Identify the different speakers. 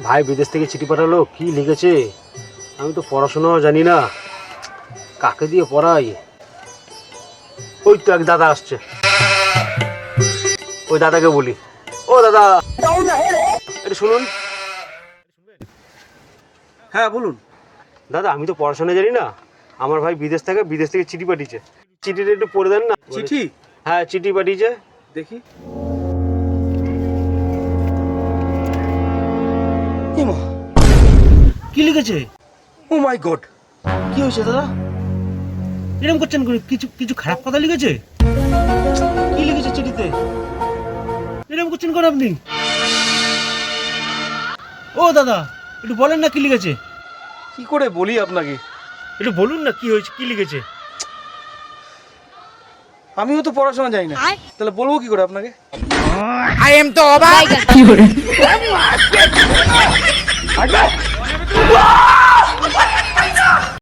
Speaker 1: ভাই বিদেশ থেকে চিঠি পাঠালো, কি লিখেছে আমি তো পড়াশোনাও জানি না, কাকে দিয়ে পড়াই। ওই তো এক দাদা আসছে, ওই দাদাকে বলি, ও দাদা এটা শুনুন।
Speaker 2: হ্যাঁ বলুন।
Speaker 1: দাদা আমি তো পড়াশোনা জানি না, আমার ভাই বিদেশ থেকে চিঠি পাঠিয়েছে, চিঠিটা একটু পড়ে দেন না।
Speaker 2: চিঠি?
Speaker 1: হ্যাঁ চিঠি পাঠিয়েছে।
Speaker 2: দেখি।
Speaker 1: কি লিখেছে?
Speaker 2: ও মাই গড,
Speaker 1: কি হয়েছে দাদা, এরকম করছেন? কিছু কিছু খারাপ কথা লিখেছে? কি লিখেছে চিঠিতে, এরকম করছেন কেন আপনি? ও দাদা একটু বলেন না কি লিখেছে।
Speaker 2: কি করে বলি আপনাকে?
Speaker 1: একটু বলুন না কি হয়েছে, কি লিখেছে।
Speaker 2: আমিও তো পড়াশোনা জানি না, তাহলে বলবো কি করে আপনাকে?
Speaker 3: I am the Oba.